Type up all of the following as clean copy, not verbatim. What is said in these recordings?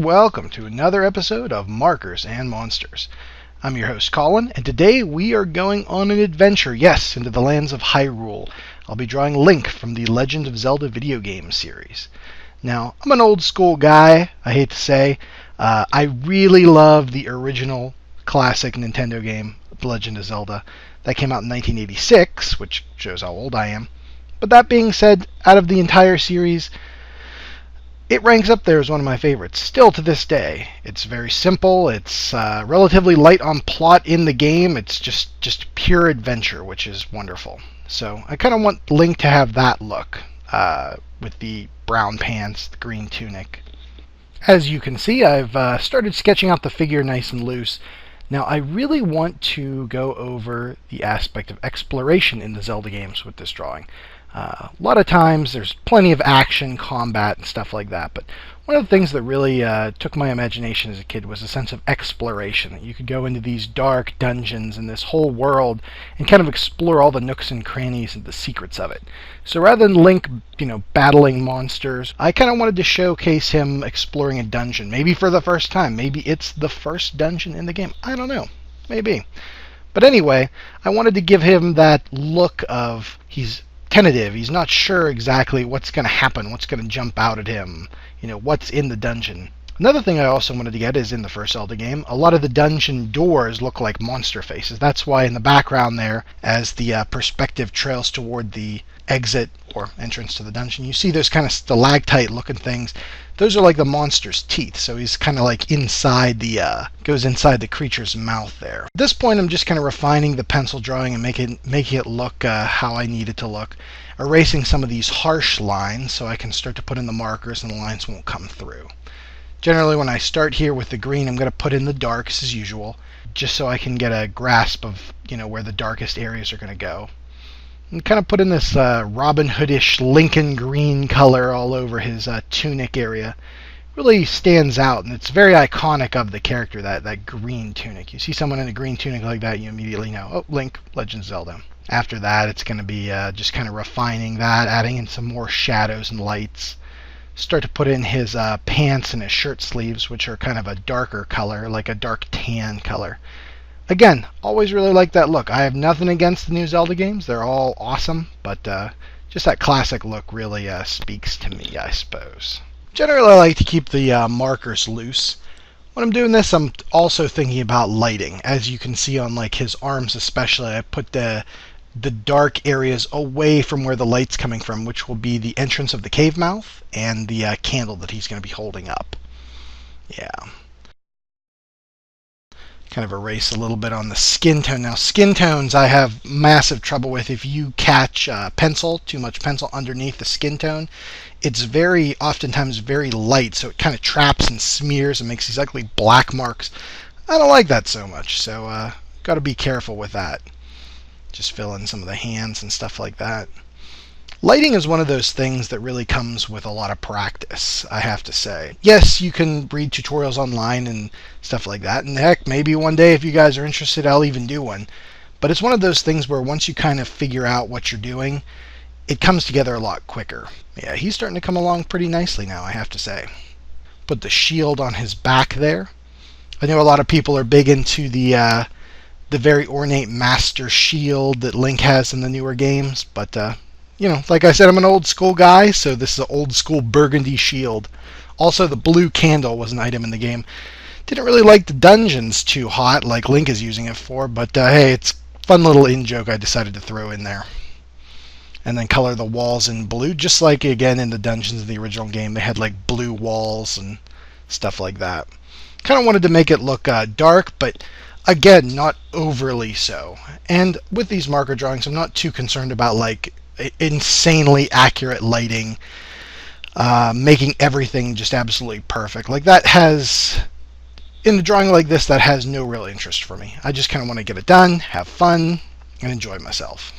welcome to another episode of Markers and Monsters. I'm your host Colin, and today we are going on an adventure, yes, into the lands of Hyrule. I'll be drawing Link from the Legend of Zelda video game series. Now, I'm an old school guy, I hate to say. I really love the original classic Nintendo game, The Legend of Zelda. That came out in 1986, which shows how old I am. But that being said, out of the entire series, it ranks up there as one of my favorites, still to this day. It's very simple, it's relatively light on plot in the game, it's just pure adventure, which is wonderful. So I kind of want Link to have that look, with the brown pants, the green tunic. As you can see, I've started sketching out the figure nice and loose. Now I really want to go over the aspect of exploration in the Zelda games with this drawing. A lot of times there's plenty of action, combat, and stuff like that, but one of the things that really took my imagination as a kid was a sense of exploration. That you could go into these dark dungeons and this whole world and kind of explore all the nooks and crannies and the secrets of it. So rather than Link, battling monsters, I kind of wanted to showcase him exploring a dungeon, maybe for the first time. Maybe it's the first dungeon in the game. I don't know. Maybe. But anyway, I wanted to give him that look of he's tentative. He's not sure exactly what's going to happen, what's going to jump out at him, what's in the dungeon. Another thing I also wanted to get is in the first Zelda game, a lot of the dungeon doors look like monster faces. That's why in the background there, as the perspective trails toward the exit or entrance to the dungeon, you see those kind of stalactite looking things. Those are like the monster's teeth, so he's kind of like inside goes inside the creature's mouth there. At this point, I'm just kind of refining the pencil drawing and making it look how I need it to look. Erasing some of these harsh lines so I can start to put in the markers and the lines won't come through. Generally, when I start here with the green, I'm going to put in the darks as usual, just so I can get a grasp of where the darkest areas are going to go. And kind of put in this Robin Hoodish Lincoln green color all over his tunic area. Really stands out, and it's very iconic of the character, that green tunic. You see someone in a green tunic like that, you immediately know, oh, Link, Legend of Zelda. After that, it's going to be just kind of refining that, adding in some more shadows and lights. Start to put in his pants and his shirt sleeves, which are kind of a darker color, like a dark tan color. Again, always really like that look. I have nothing against the new Zelda games. They're all awesome, but just that classic look really speaks to me, I suppose. Generally, I like to keep the markers loose. When I'm doing this, I'm also thinking about lighting. As you can see on his arms especially, I put the dark areas away from where the light's coming from, which will be the entrance of the cave mouth and the candle that he's going to be holding up. Yeah. Kind of erase a little bit on the skin tone. Now, skin tones I have massive trouble with. If you catch too much pencil underneath the skin tone, it's oftentimes very light, so it kind of traps and smears and makes these ugly black marks. I don't like that so much, so got to be careful with that. Just fill in some of the hands and stuff like that. Lighting is one of those things that really comes with a lot of practice, I have to say. Yes, you can read tutorials online and stuff like that, and heck, maybe one day if you guys are interested, I'll even do one. But it's one of those things where once you kind of figure out what you're doing, it comes together a lot quicker. Yeah, he's starting to come along pretty nicely now, I have to say. Put the shield on his back there. I know a lot of people are big into the very ornate master shield that Link has in the newer games, but like I said, I'm an old school guy, so this is an old school burgundy shield. Also, the blue candle was an item in the game. Didn't really like the dungeons too hot, like Link is using it for, but hey, it's a fun little in-joke I decided to throw in there. And then color the walls in blue, just like, again, in the dungeons of the original game. They had, blue walls and stuff like that. Kind of wanted to make it look dark, but again, not overly so. And with these marker drawings, I'm not too concerned about, insanely accurate lighting, making everything just absolutely perfect. In a drawing like this, that has no real interest for me. I just kind of want to get it done, have fun, and enjoy myself.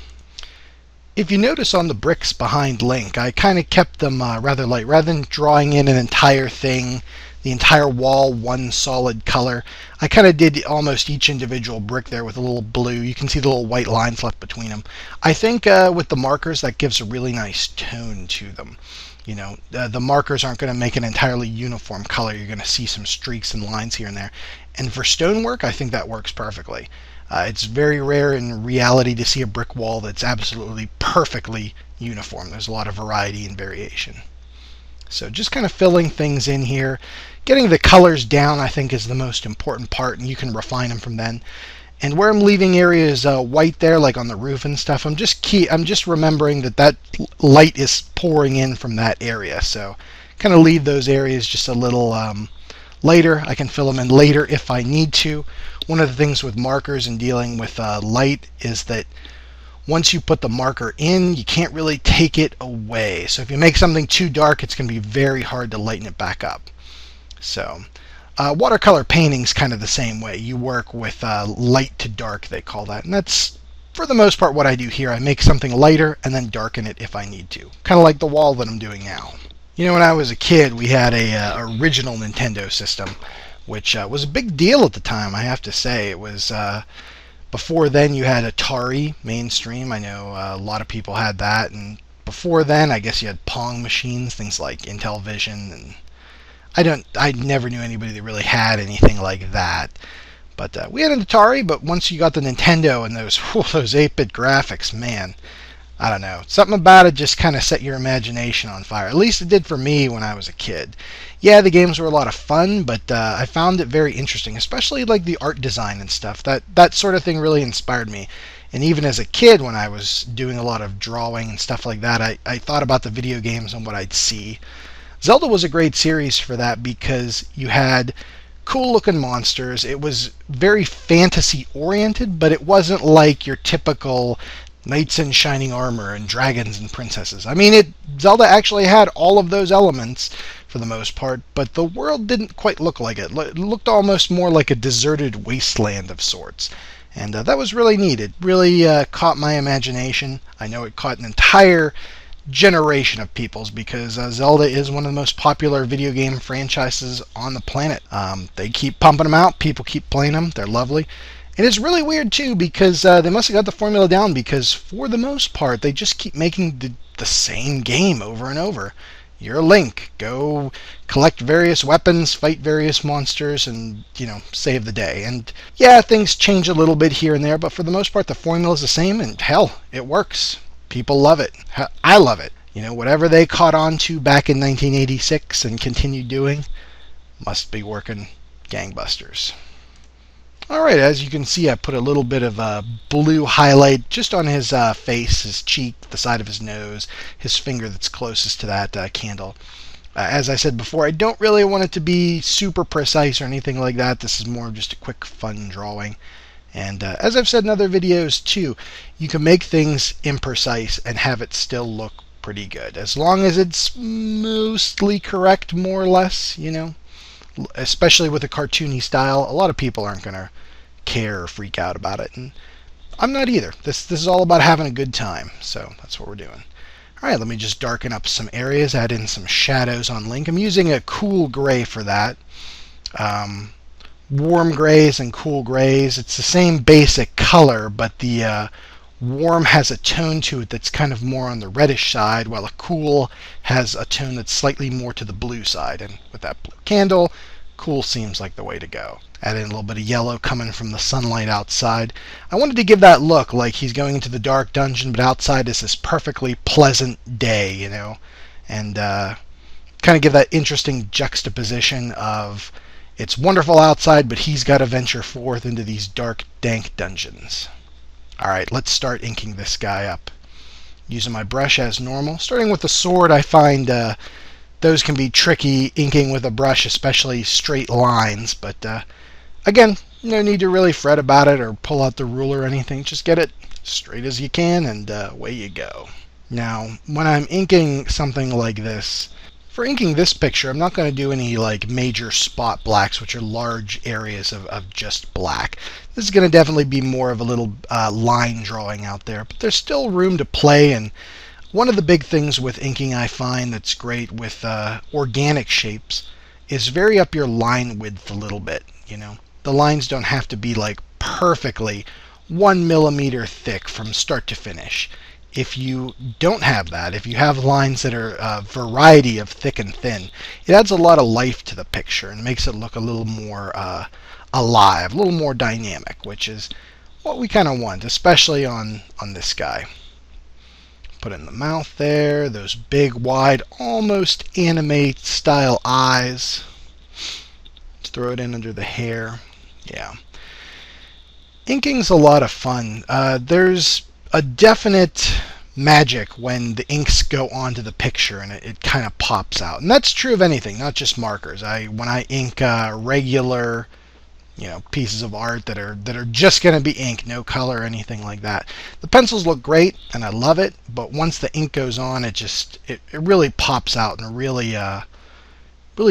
If you notice on the bricks behind Link, I kind of kept them rather light. Rather than drawing in an entire thing the entire wall one solid color. I kind of did almost each individual brick there with a little blue. You can see the little white lines left between them. I think with the markers that gives a really nice tone to them. You know, the markers aren't going to make an entirely uniform color. You're going to see some streaks and lines here and there. And for stonework, I think that works perfectly. It's very rare in reality to see a brick wall that's absolutely perfectly uniform. There's a lot of variety and variation. So just kind of filling things in here. Getting the colors down, I think, is the most important part, and you can refine them from then. And where I'm leaving areas white there, like on the roof and stuff, I'm just remembering that light is pouring in from that area. So kind of leave those areas just a little lighter. I can fill them in later if I need to. One of the things with markers and dealing with light is that once you put the marker in, you can't really take it away. So if you make something too dark, it's going to be very hard to lighten it back up. So watercolor painting's kind of the same way. You work with light to dark, they call that. And that's, for the most part, what I do here. I make something lighter and then darken it if I need to. Kind of like the wall that I'm doing now. You know, when I was a kid, we had a original Nintendo system, which was a big deal at the time, I have to say. It was, before then you had Atari mainstream. I know a lot of people had that. And before then, I guess you had Pong machines, things like Intellivision, and I never knew anybody that really had anything like that. But we had an Atari, but once you got the Nintendo and those 8-bit graphics, man, I don't know. Something about it just kind of set your imagination on fire. At least it did for me when I was a kid. Yeah, the games were a lot of fun, but I found it very interesting, especially like the art design and stuff. That sort of thing really inspired me. And even as a kid, when I was doing a lot of drawing and stuff like that, I thought about the video games and what I'd see. Zelda was a great series for that because you had cool looking monsters. It was very fantasy oriented, but it wasn't like your typical knights in shining armor and dragons and princesses. I mean, Zelda actually had all of those elements for the most part, but the world didn't quite look like it. It looked almost more like a deserted wasteland of sorts. And that was really neat. It really caught my imagination. I know it caught an entire generation of people's because Zelda is one of the most popular video game franchises on the planet. They keep pumping them out. People keep playing them. They're lovely. And it's really weird too because they must have got the formula down because for the most part they just keep making the same game over and over. You're Link. Go collect various weapons, fight various monsters, and, you know, save the day. And yeah, things change a little bit here and there, but for the most part the formula is the same, and hell, it works. People love it. I love it. You know, whatever they caught on to back in 1986 and continued doing must be working gangbusters. Alright, as you can see, I put a little bit of blue highlight just on his face, his cheek, the side of his nose, his finger that's closest to that candle. As I said before, I don't really want it to be super precise or anything like that. This is more of just a quick, fun drawing. And as I've said in other videos too, you can make things imprecise and have it still look pretty good. As long as it's mostly correct, more or less, you know. Especially with a cartoony style, a lot of people aren't going to care or freak out about it. And I'm not either. This is all about having a good time. So that's what we're doing. Alright, let me just darken up some areas, add in some shadows on Link. I'm using a cool gray for that. Warm grays and cool grays. It's the same basic color, but the warm has a tone to it that's kind of more on the reddish side, while a cool has a tone that's slightly more to the blue side. And with that blue candle, cool seems like the way to go. Add in a little bit of yellow coming from the sunlight outside. I wanted to give that look like he's going into the dark dungeon, but outside is this perfectly pleasant day, you know, and kind of give that interesting juxtaposition of it's wonderful outside, but he's got to venture forth into these dark, dank dungeons. Alright, let's start inking this guy up. Using my brush as normal. Starting with the sword, I find those can be tricky inking with a brush, especially straight lines. But again, no need to really fret about it or pull out the ruler or anything. Just get it straight as you can and away you go. Now, when I'm inking something like this, for inking this picture, I'm not going to do any like major spot blacks, which are large areas of just black. This is going to definitely be more of a little line drawing out there, but there's still room to play. And one of the big things with inking I find that's great with organic shapes is vary up your line width a little bit. The lines don't have to be like perfectly 1 millimeter thick from start to finish. If you don't have that, if you have lines that are a variety of thick and thin, it adds a lot of life to the picture and makes it look a little more alive, a little more dynamic, which is what we kind of want, especially on this guy. Put in the mouth there, those big, wide, almost anime style eyes. Let's throw it in under the hair. Yeah. Inking's a lot of fun. There's a definite magic when the inks go onto the picture and it kind of pops out. And that's true of anything, not just markers. When I ink regular pieces of art that are just going to be ink, no color or anything like that, the pencils look great and I love it, but once the ink goes on, it really pops out and really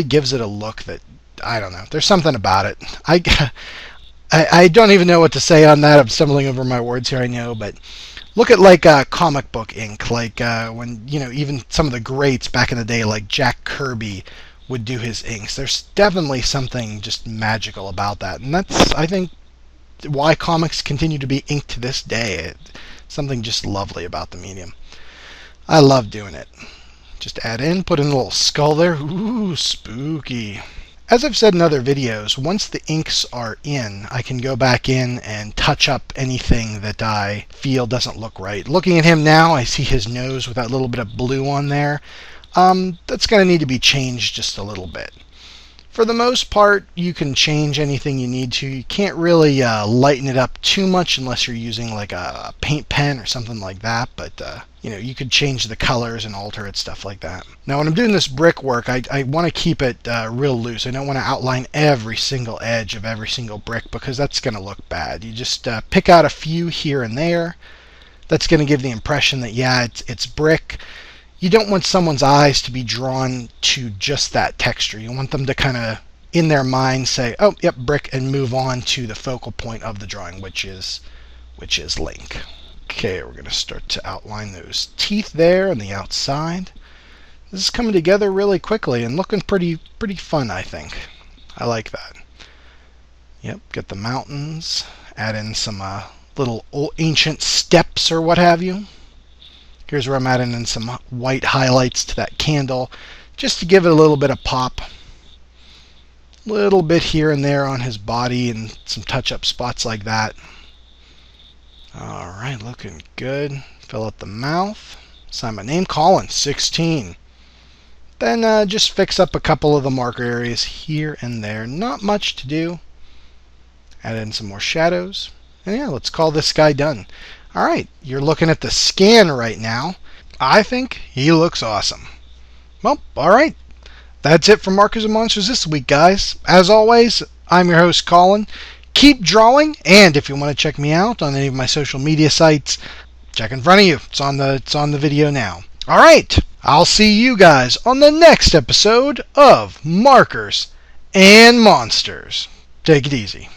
gives it a look that, I don't know, there's something about it. I don't even know what to say on that. I'm stumbling over my words here, I know, but look at like comic book ink, like when even some of the greats back in the day, like Jack Kirby would do his inks. There's definitely something just magical about that, and that's, I think, why comics continue to be inked to this day. Something just lovely about the medium. I love doing it. Just add in, put in a little skull there. Ooh, spooky. As I've said in other videos, once the inks are in, I can go back in and touch up anything that I feel doesn't look right. Looking at him now, I see his nose with that little bit of blue on there. That's going to need to be changed just a little bit. For the most part, you can change anything you need to. You can't really lighten it up too much unless you're using like a paint pen or something like that, but you could change the colors and alter it, stuff like that. Now when I'm doing this brickwork, I want to keep it real loose. I don't want to outline every single edge of every single brick because that's going to look bad. You just pick out a few here and there. That's going to give the impression that, yeah, it's brick. You don't want someone's eyes to be drawn to just that texture. You want them to kind of, in their mind, say, oh, yep, brick, and move on to the focal point of the drawing, which is Link. Okay, we're going to start to outline those teeth there on the outside. This is coming together really quickly and looking pretty fun, I think. I like that. Yep, get the mountains, add in some little old ancient steps or what have you. Here's where I'm adding in some white highlights to that candle, just to give it a little bit of pop. A little bit here and there on his body and some touch-up spots like that. Alright, looking good. Fill out the mouth. Sign my name, Colin, 16. Then just fix up a couple of the marker areas here and there. Not much to do. Add in some more shadows. And yeah, let's call this guy done. Alright, you're looking at the scan right now. I think he looks awesome. Well, alright. That's it for Markers and Monsters this week, guys. As always, I'm your host, Colin. Keep drawing, and if you want to check me out on any of my social media sites, check in front of you. It's on the video now. Alright, I'll see you guys on the next episode of Markers and Monsters. Take it easy.